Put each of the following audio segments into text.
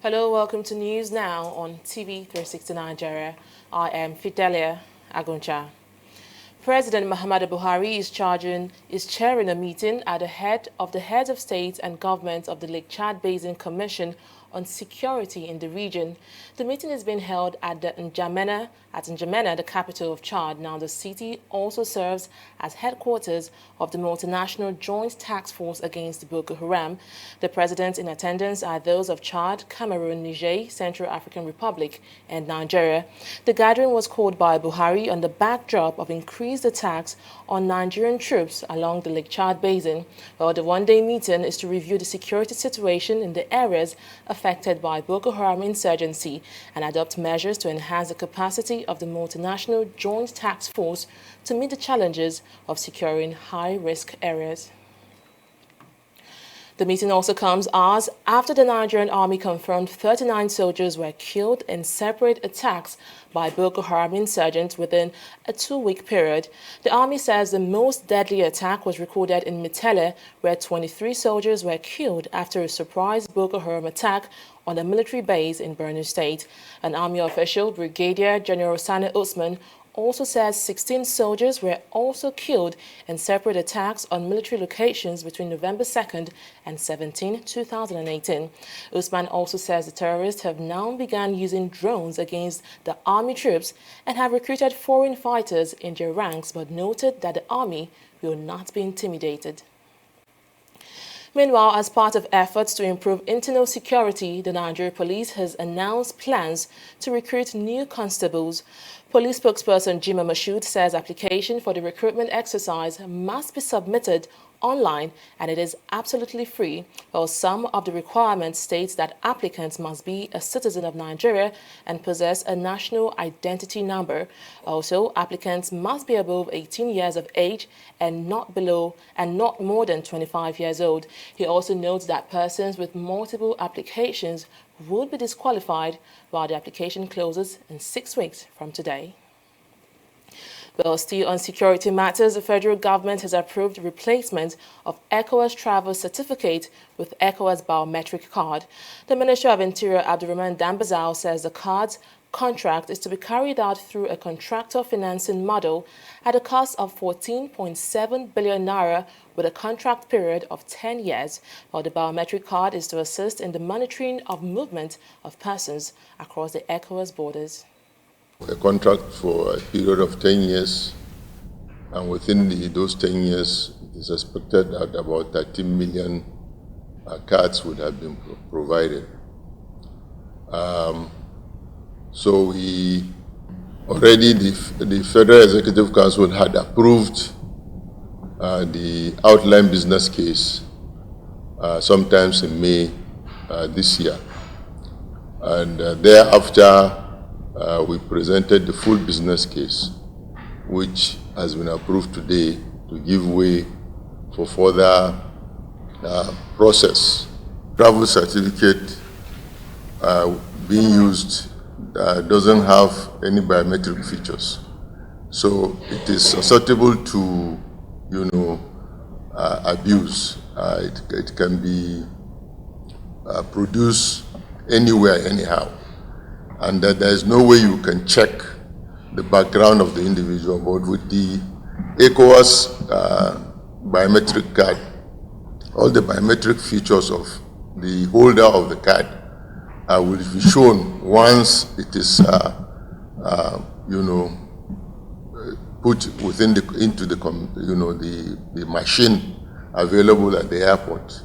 Hello, welcome to News Now on TV360 Nigeria. I am Fidelia Aguncha. President Muhammadu Buhari is chairing a meeting at the head of the heads of state and government of the Lake Chad Basin Commission on security in the region. The meeting is being held at N'Djamena, the capital of Chad. Now, the city also serves as headquarters of the multinational Joint Task Force against Boko Haram. The presidents in attendance are those of Chad, Cameroon, Niger, Central African Republic, and Nigeria. The gathering was called by Buhari on the backdrop of increased attacks on Nigerian troops along the Lake Chad Basin. Well, the one-day meeting is to review the security situation in the areas affected by Boko Haram insurgency and adopt measures to enhance the capacity of the multinational Joint Task Force to meet the challenges of securing high-risk areas. The meeting also comes hours after the Nigerian army confirmed 39 soldiers were killed in separate attacks by Boko Haram insurgents within a 2-week period. The army says the most deadly attack was recorded in Metele, where 23 soldiers were killed after a surprise Boko Haram attack on a military base in Borno State. An army official, Brigadier General Sani Usman, also says 16 soldiers were also killed in separate attacks on military locations between November 2nd and 17, 2018. Usman also says the terrorists have now begun using drones against the army troops and have recruited foreign fighters in their ranks, but noted that the army will not be intimidated. Meanwhile, as part of efforts to improve internal security, the Nigerian police has announced plans to recruit new constables. Police spokesperson Jima Mashood says application for the recruitment exercise must be submitted online and it is absolutely free, while some of the requirements states that applicants must be a citizen of Nigeria and possess a national identity number. Also, applicants must be above 18 years of age and not more than 25 years old. He also notes that persons with multiple applications would be disqualified while the application closes in 6 weeks from today. Well, still on security matters, the federal government has approved replacement of ECOWAS travel certificate with ECOWAS biometric card. The Minister of Interior, Abdurrahman Dambazao, says the card's contract is to be carried out through a contractor financing model at a cost of 14.7 billion naira with a contract period of 10 years, while the biometric card is to assist in the monitoring of movement of persons across the ECOWAS borders. A contract for a period of 10 years, and within those 10 years, it is expected that about 13 million cards would have been provided. So we already, the Federal Executive Council had approved the outline business case sometimes in May this year, and thereafter we presented the full business case, which has been approved today to give way for further process. Travel certificate being used doesn't have any biometric features, so it is susceptible to, abuse. It can be produced anywhere, anyhow, and that there is no way you can check the background of the individual. But with the ECOWAS biometric card, all the biometric features of the holder of the card will be shown once it is, put into the machine available at the airport.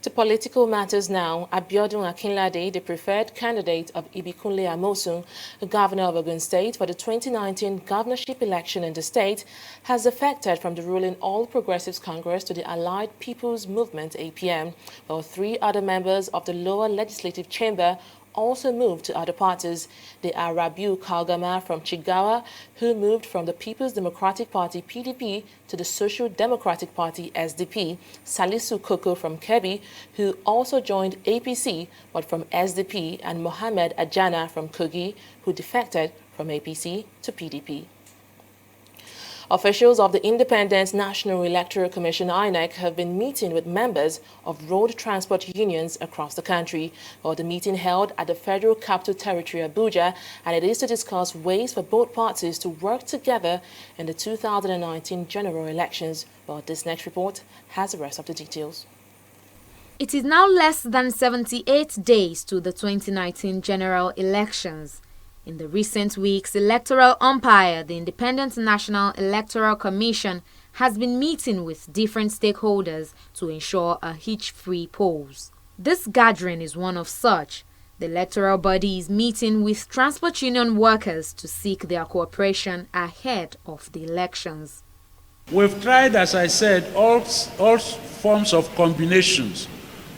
To political matters now, Abiodun Akinlade, the preferred candidate of Ibikunle Amosun, the governor of Ogun State for the 2019 governorship election in the state, has defected from the ruling All Progressives Congress to the Allied People's Movement APM, while 3 other members of the lower legislative chamber also moved to other parties. They are Rabiu Kalgama from Chigawa, who moved from the People's Democratic Party PDP to the Social Democratic Party SDP, Salisu Koko from Kebbi, who also joined APC but from SDP, and Mohamed Ajana from Kogi, who defected from APC to PDP. Officials of the Independent National Electoral Commission (INEC) have been meeting with members of road transport unions across the country. The meeting held at the Federal Capital Territory, Abuja, and it is to discuss ways for both parties to work together in the 2019 general elections. But this next report has the rest of the details. It is now less than 78 days to the 2019 general elections. In the recent weeks, electoral umpire, the Independent National Electoral Commission, has been meeting with different stakeholders to ensure a hitch-free polls. This gathering is one of such. The electoral body is meeting with transport union workers to seek their cooperation ahead of the elections. We've tried, as I said, all forms of combinations.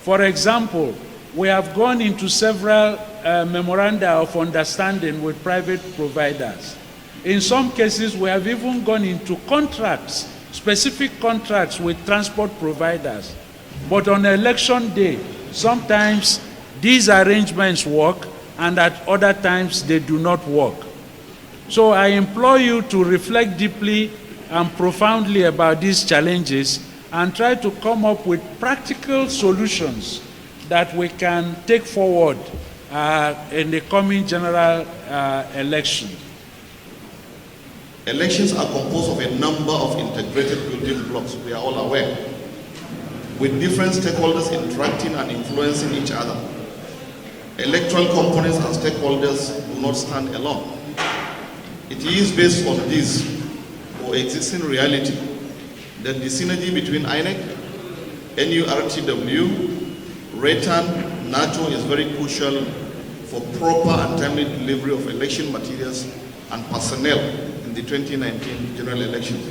For example, we have gone into several memoranda of understanding with private providers. In some cases, we have even gone into contracts, specific contracts with transport providers. But on election day, sometimes these arrangements work, and at other times they do not work. So I implore you to reflect deeply and profoundly about these challenges and try to come up with practical solutions that we can take forward in the coming general election. Elections are composed of a number of integrated building blocks, we are all aware, with different stakeholders interacting and influencing each other. Electoral components and stakeholders do not stand alone. It is based on this or existing reality that the synergy between INEC, NURTW, RETAN, NATO is very crucial for proper and timely delivery of election materials and personnel in the 2019 general elections.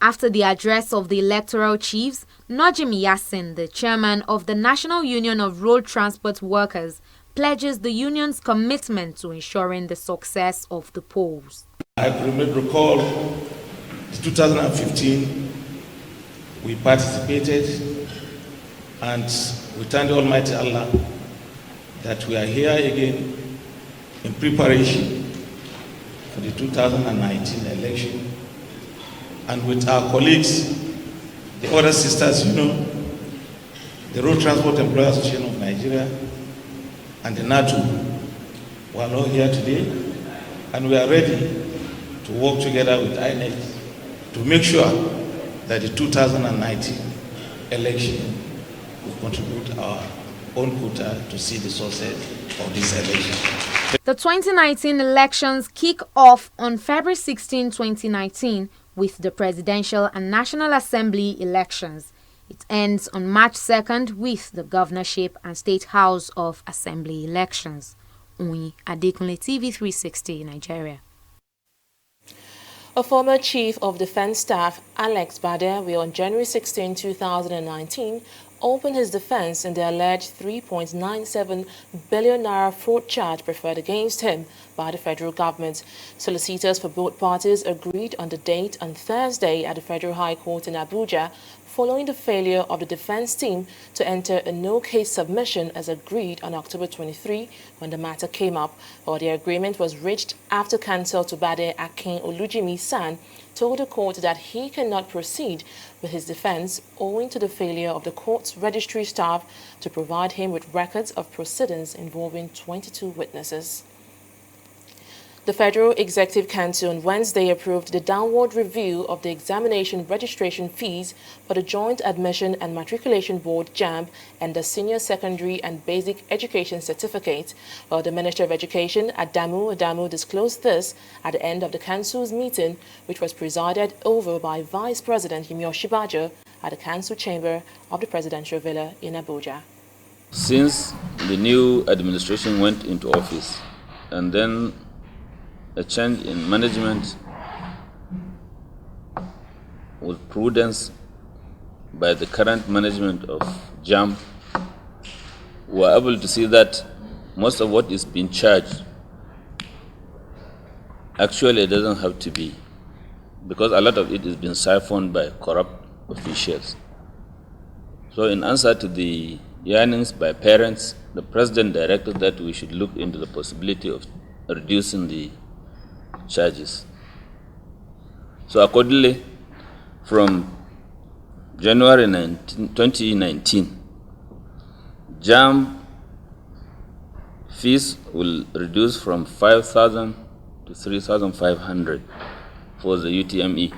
After the address of the electoral chiefs, Najim Yassin, the chairman of the National Union of Road Transport Workers, pledges the union's commitment to ensuring the success of the polls. I recall 2015, we participated, and we thank Almighty Allah that we are here again in preparation for the 2019 election, and with our colleagues, the other sisters, the Road Transport Employers Association of Nigeria and the NATO, we are all here today, and we are ready to work together with INEC to make sure that the 2019 election will contribute our own quota to see the success of this election. The 2019 elections kick off on February 16, 2019 with the Presidential and National Assembly elections. It ends on March 2nd with the Governorship and State House of Assembly elections. Unyi Adekunle, TV360, Nigeria. A former Chief of Defense Staff, Alex Bedell, will on January 16, 2019, open his defense in the alleged 3.97 billion naira fraud charge preferred against him by the federal government. Solicitors for both parties agreed on the date on Thursday at the Federal High Court in Abuja, following the failure of the defense team to enter a no-case submission as agreed on October 23 when the matter came up. Or the agreement was reached after counsel to Bedell Akin Olujimi-San told the court that he cannot proceed with his defense owing to the failure of the court's registry staff to provide him with records of proceedings involving 22 witnesses. The Federal Executive Council on Wednesday approved the downward review of the examination registration fees for the Joint Admission and Matriculation Board (JAMB) and the Senior Secondary and Basic Education Certificate. While the Minister of Education, Adamu, disclosed this at the end of the Council's meeting, which was presided over by Vice President Yemi Osinbajo at the Council Chamber of the Presidential Villa in Abuja. Since the new administration went into office and then a change in management with prudence by the current management of JAMB, we are able to see that most of what is being charged actually doesn't have to be, because a lot of it is being siphoned by corrupt officials. So in answer to the yearnings by parents, the President directed that we should look into the possibility of reducing the charges. So accordingly, from January 2019, JAMB fees will reduce from 5,000 to 3,500 for the UTME.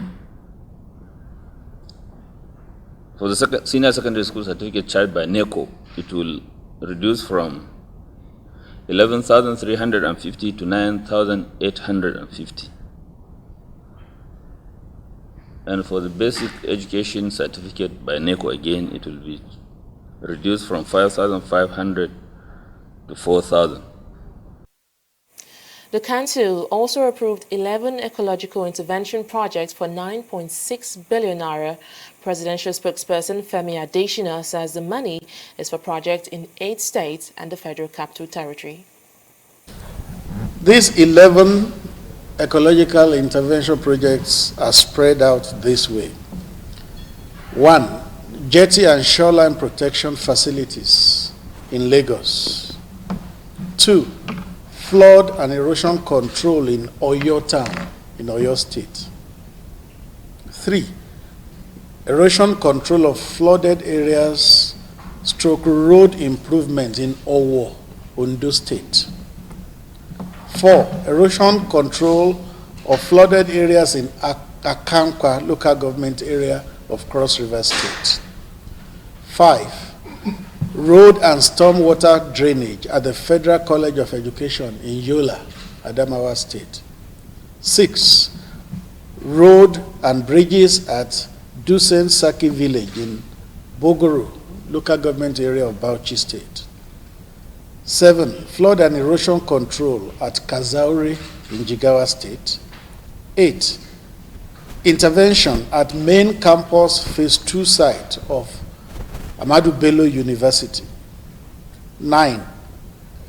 For the senior secondary school certificate charged by NECO, it will reduce from 11,350 to 9,850. And for the basic education certificate by NECO, again, it will be reduced from 5,500 to 4,000. The Council also approved 11 ecological intervention projects for 9.6 billion naira. Presidential spokesperson Femi Adesina says the money is for projects in 8 states and the Federal Capital Territory. These 11 ecological intervention projects are spread out this way. 1. Jetty and shoreline protection facilities in Lagos. 2. Flood and erosion control in Oyo town in Oyo State. 3. Erosion control of flooded areas / road improvement in Owo, Ondo State. 4. Erosion control of flooded areas in Akankwa local government area of Cross River State. 5. Road and stormwater drainage at the Federal College of Education in Yola, Adamawa State. 6. Road and bridges at Dusen Saki Village in Bogoro, local government area of Bauchi State. 7. Flood and erosion control at Kazauri in Jigawa State. 8. Intervention at main campus phase 2 site of Ahmadu Bello University. 9.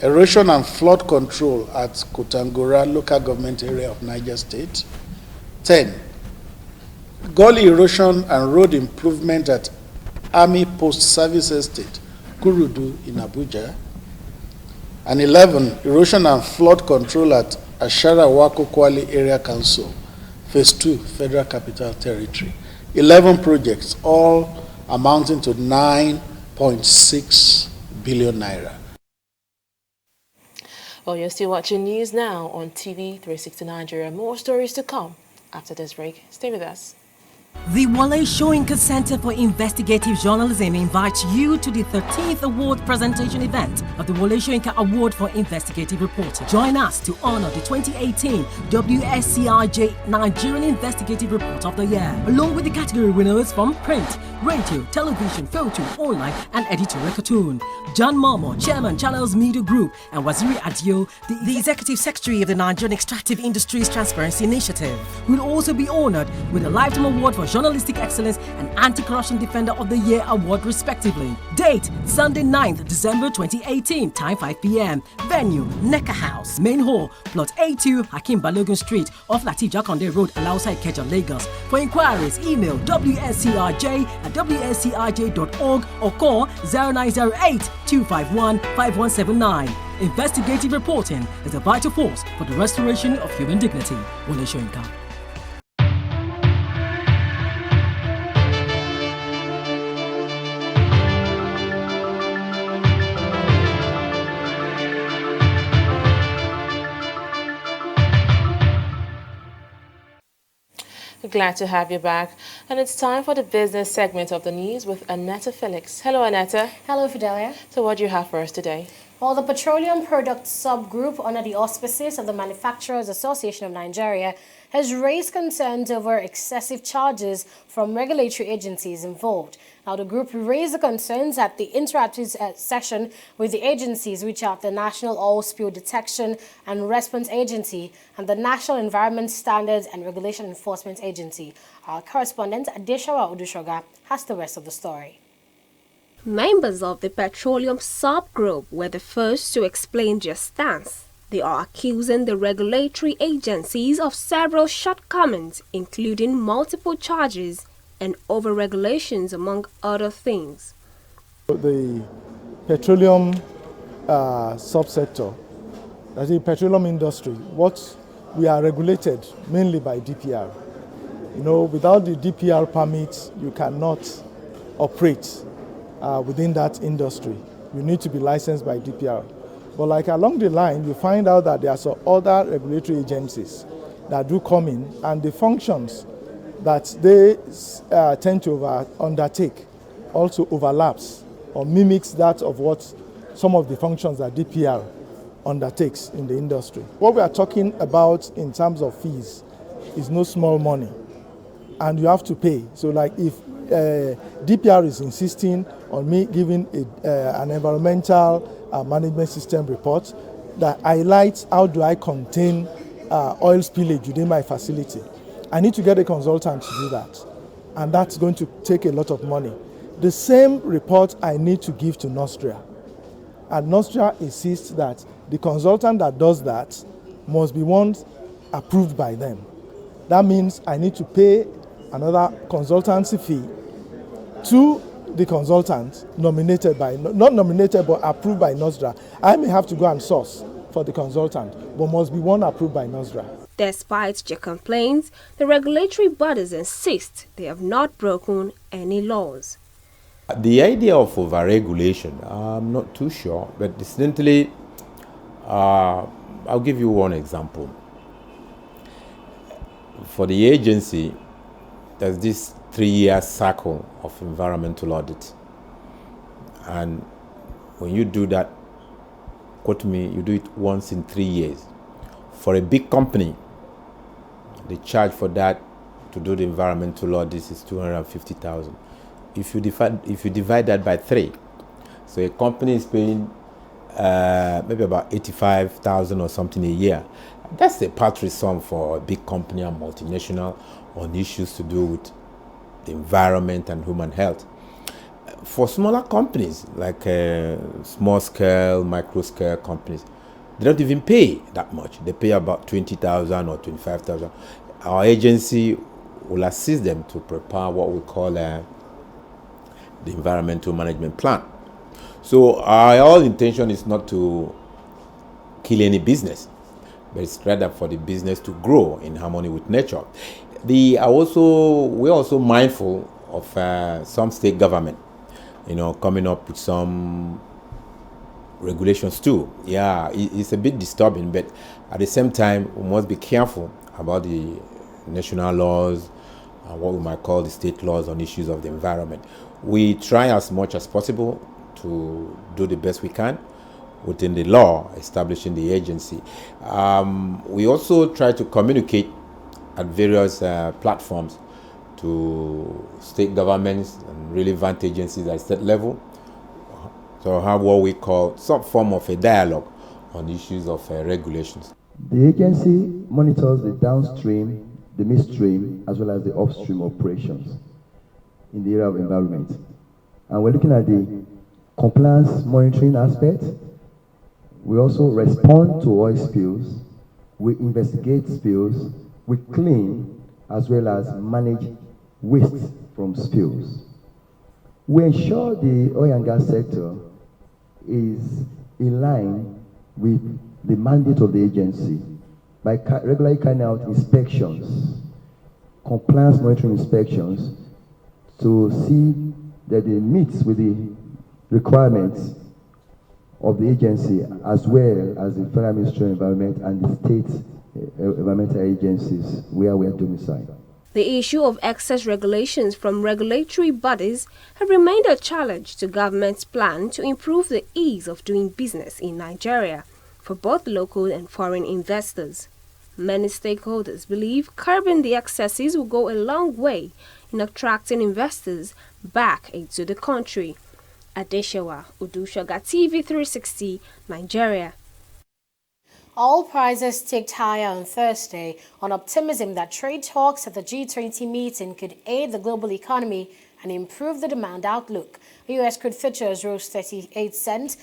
Erosion and flood control at Kotangora local government area of Niger State. 10. Gully erosion and road improvement at Army Post Service Estate, Kurudu in Abuja. And 11. Erosion and flood control at Ashara Wako Kwali Area Council, Phase 2, Federal Capital Territory. 11 projects, all amounting to 9.6 billion naira. Well, you're still watching news now on TV360 Nigeria. More stories to come after this break. Stay with us. The Wale Soyinka Center for Investigative Journalism invites you to the 13th award presentation event of the Wale Soyinka Award for Investigative Reporting. Join us to honor the 2018 WSCIJ Nigerian Investigative Report of the Year, along with the category winners from print, radio, television, photo, online, and editorial cartoon. John Momo, Chairman, Channels Media Group, and Waziri Adio, the Executive Secretary of the Nigerian Extractive Industries Transparency Initiative, will also be honored with a Lifetime Award for Journalistic Excellence and Anti-Corruption Defender of the Year Award, respectively. Date, Sunday 9th December 2018, time 5 p.m. Venue, Necker House, Main Hall, Plot A2, Hakim Balogun Street, off Latif Jakonde Road, Alausa Ikeja, Lagos. For inquiries, email wscij@wscij.org or call 0908-251-5179. Investigative reporting is a vital force for the restoration of human dignity. Wale Soyinka. Glad to have you back. And it's time for the business segment of the news with Annetta Felix. Hello, Annetta. Hello, Fidelia. So what do you have for us today? Well, the Petroleum Products Subgroup, under the auspices of the Manufacturers Association of Nigeria, has raised concerns over excessive charges from regulatory agencies involved. Now, the group raised the concerns at the interactive session with the agencies, which are the National Oil Spill Detection and Response Agency and the National Environment Standards and Regulation Enforcement Agency. Our correspondent, Adeshawa Odushoga, has the rest of the story. Members of the Petroleum Subgroup were the first to explain their stance. They are accusing the regulatory agencies of several shortcomings, including multiple charges and over-regulations, among other things. The petroleum subsector, that is the petroleum industry, what we are regulated mainly by DPR. Without the DPR permit, you cannot operate within that industry. You need to be licensed by DPR. But like along the line, you find out that there are some other regulatory agencies that do come in, and the functions that they tend to undertake also overlaps or mimics that of what some of the functions that DPR undertakes in the industry. What we are talking about in terms of fees is no small money, and you have to pay. So like if DPR is insisting on me giving an environmental management system report that highlights how do I contain oil spillage within my facility, I need to get a consultant to do that, and that's going to take a lot of money. The same report I need to give to Nostria, and Nostria insists that the consultant that does that must be one approved by them. That means I need to pay another consultancy fee to the consultant nominated by, not nominated but approved by Nostra. I may have to go and source for the consultant, but must be one approved by Nostra. Despite their complaints, the regulatory bodies insist they have not broken any laws. The idea of overregulation, I'm not too sure, but incidentally, I'll give you one example. For the agency, there's this 3-year cycle of environmental audit. And when you do that, quote me, you do it once in 3 years. For a big company, the charge for that to do the environmental audit is 250,000. If you divide that by 3, so a company is paying maybe about 85,000 or something a year. That's a paltry sum for a big company and multinational on issues to do with the environment and human health. For smaller companies, like small scale, micro scale companies, they don't even pay that much. They pay about 20,000 or 25,000. Our agency will assist them to prepare what we call the environmental management plan. So our whole intention is not to kill any business, but it's rather for the business to grow in harmony with nature. We're also mindful of some state government, coming up with some regulations too. Yeah, it's a bit disturbing, but at the same time, we must be careful about the national laws and what we might call the state laws on issues of the environment. We try as much as possible to do the best we can within the law establishing the agency. We also try to communicate at various platforms to state governments and relevant agencies at state level. So have what we call some form of a dialogue on issues of regulations. The agency monitors the downstream, the midstream, as well as the upstream operations in the area of environment. And we're looking at the compliance monitoring aspect. We also respond to oil spills. We investigate spills. We clean as well as manage waste from spills. We ensure the oil and gas sector is in line with the mandate of the agency by regularly carrying out inspections, compliance monitoring inspections, to see that it meets with the requirements of the agency as well as the Federal Ministry of Environment and the state environmental agencies where we are domiciled. The issue of excess regulations from regulatory bodies have remained a challenge to government's plan to improve the ease of doing business in Nigeria for both local and foreign investors. Many stakeholders believe curbing the excesses will go a long way in attracting investors back into the country. Adeshewa Udushoga, TV360, Nigeria. Oil prices ticked higher on Thursday on optimism that trade talks at the G20 meeting could aid the global economy and improve the demand outlook. U.S. crude futures rose 38 cents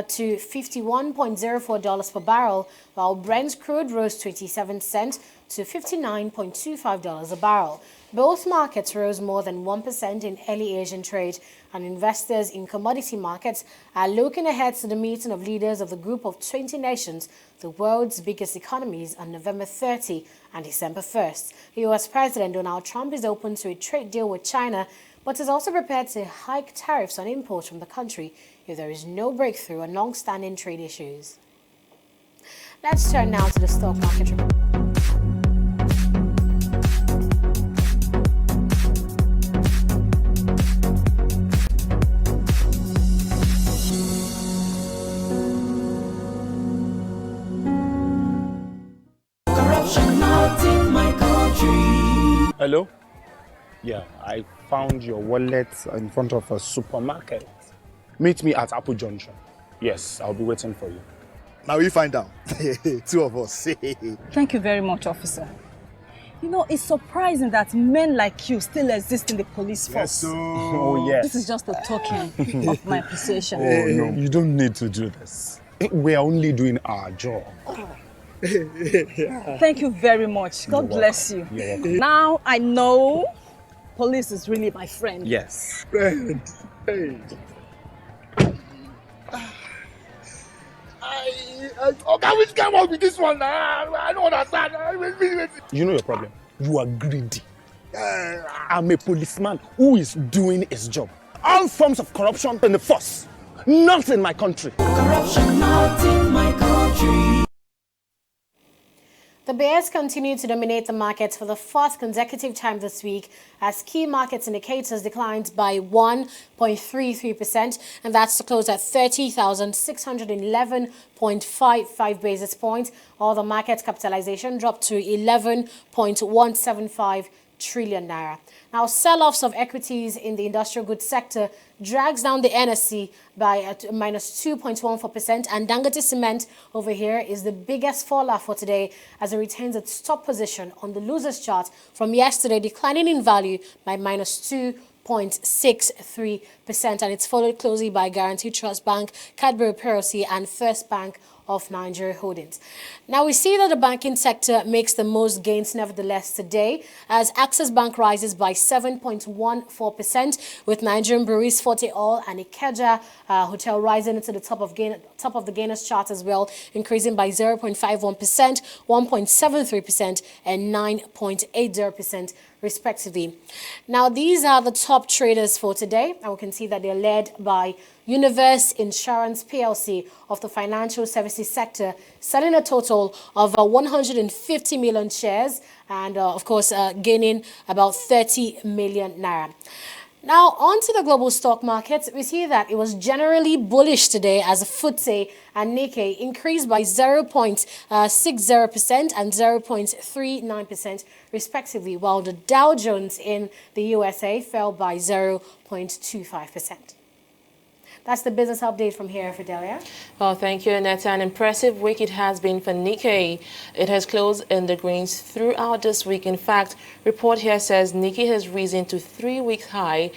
to $51.04 per barrel, while Brent crude rose 27 cents to $59.25 a barrel. Both markets rose more than 1% in early Asian trade, and investors in commodity markets are looking ahead to the meeting of leaders of the group of 20 nations, the world's biggest economies, on November 30 and December 1st. U.S. President Donald Trump is open to a trade deal with China, but is also prepared to hike tariffs on imports from the country if there is no breakthrough on long-standing trade issues. Let's turn now to the stock market report. Hello? Yeah, I found your wallet in front of a supermarket. Meet me at Apple Junction. Yes, I'll be waiting for you. Now we find out. Two of us. Thank you very much, officer. You know, it's surprising that men like you still exist in the police force. Yes, oh, yes. This is just a token of my appreciation. Oh, no, you don't need to do this. We're only doing our job. Thank you very much. God bless you. You're welcome. Now I know police is really my friend. Yes. Friend. Hey. Which came up with this one now? I don't understand. You know your problem. You are greedy. I'm a policeman who is doing his job. All forms of corruption in the force. Not in my country. Corruption not in my country. The bears continue to dominate the markets for the fourth consecutive time this week as key markets indicators declined by 1.33%, and that's to close at 30,611.55 basis points, while the market capitalization dropped to 11.175 trillion naira. Now, sell-offs of equities in the industrial goods sector drags down the NSE by minus 2.14%, and Dangote Cement over here is the biggest faller for today as it retains its top position on the losers chart from yesterday, declining in value by minus 2.63%, and it's followed closely by Guaranty Trust Bank, Cadbury PLC, and First Bank of Nigeria Holdings. Now, we see that the banking sector makes the most gains nevertheless today as Access Bank rises by 7.14%, with Nigerian breweries Forte Oil and Ikeja Hotel rising into the top of the gainers chart as well, increasing by 0.51%, 1.73%, and 9.80% respectively. Now, these are the top traders for today, and we can see that they're led by Universe Insurance PLC of the financial services sector, selling a total of 150 million shares and, of course, gaining about 30 million naira. Now, on to the global stock markets, we see that it was generally bullish today as FTSE and Nikkei increased by 0.60% and 0.39% respectively, while the Dow Jones in the USA fell by 0.25%. That's the business update from here, Fidelia. Well, thank you, Annette. An impressive week it has been for Nikkei. It has closed in the greens throughout this week. In fact, report here says Nikkei has risen to 3-week high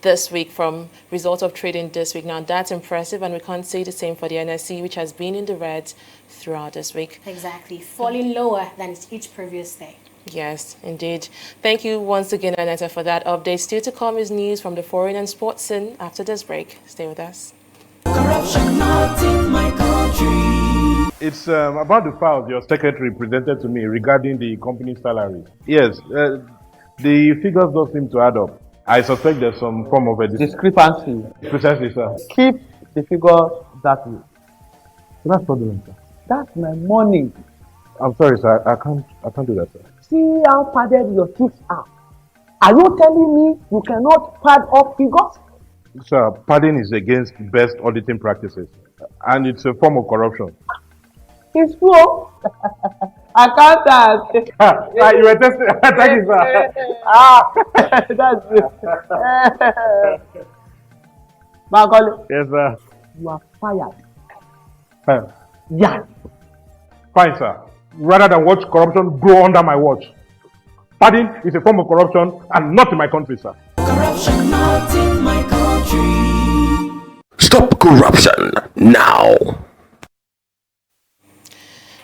this week from results of trading this week. Now, that's impressive, and we can't say the same for the NSE, which has been in the red throughout this week. Exactly, falling lower than each previous day. Yes, indeed. Thank you once again, Annette, for that update. Still to come is news from the foreign and sports scene after this break. Stay with us. Corruption not in my country. It's about the files your secretary presented to me regarding the company's salary. Yes, the figures don't seem to add up. I suspect there's some form of a discrepancy. Precisely, sir. Keep the figure that way. That's fraudulent, sir. That's my money. I'm sorry, sir. I can't do that, sir. See how padded your things are. Are you telling me you cannot pad up figures? Sir, padding is against best auditing practices, and it's a form of corruption. It's true. Accountant. You were testing. Thank you, sir. That's it. Macaulay. Yes, sir. You are fired. Yeah. Fine, sir. Rather than watch corruption grow under my watch. Padding is a form of corruption and not in my country, sir. corruption not in my country. Stop corruption now.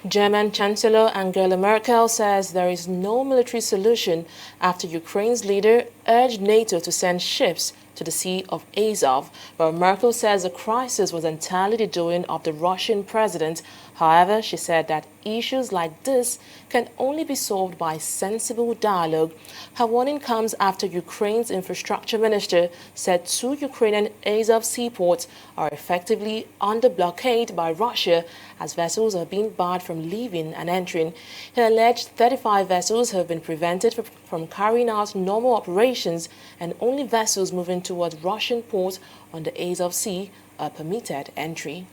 German Chancellor Angela Merkel says there is no military solution after Ukraine's leader urged NATO to send ships to the Sea of Azov, where Merkel says the crisis was entirely the doing of the Russian president. However, she said that issues like this can only be solved by sensible dialogue. Her warning comes after Ukraine's infrastructure minister said 2 Ukrainian Azov seaports are effectively under blockade by Russia as vessels are being barred from leaving and entering. He alleged 35 vessels have been prevented from carrying out normal operations, and only vessels moving towards Russian ports on the Azov Sea are permitted entry.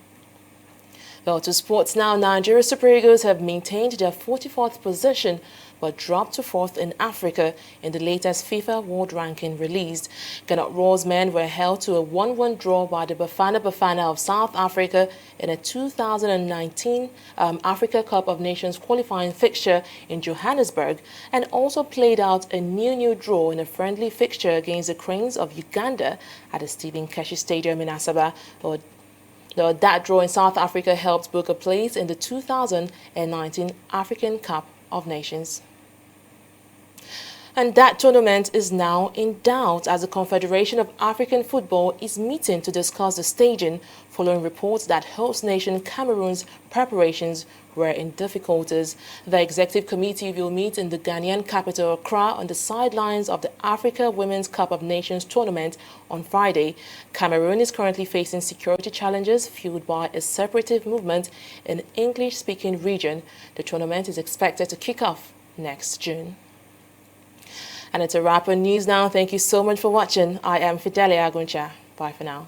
Well, to sports now, Nigeria Super Eagles have maintained their 44th position but dropped to 4th in Africa in the latest FIFA World Ranking released. Ghana Roar's men were held to a 1-1 draw by the Bafana Bafana of South Africa in a 2019 Africa Cup of Nations qualifying fixture in Johannesburg, and also played out a 0-0 draw in a friendly fixture against the Cranes of Uganda at the Stephen Keshi Stadium in Asaba. That draw in South Africa helped book a place in the 2019 African Cup of Nations. And that tournament is now in doubt as the Confederation of African Football is meeting to discuss the staging following reports that host nation Cameroon's preparations were in difficulties. The executive committee will meet in the Ghanaian capital Accra on the sidelines of the Africa Women's Cup of Nations tournament on Friday. Cameroon is currently facing security challenges fueled by a separative movement in the English-speaking region. The tournament is expected to kick off next June. And it's a wrap on news now. Thank you so much for watching. I am Fidelia Aguncha. Bye for now.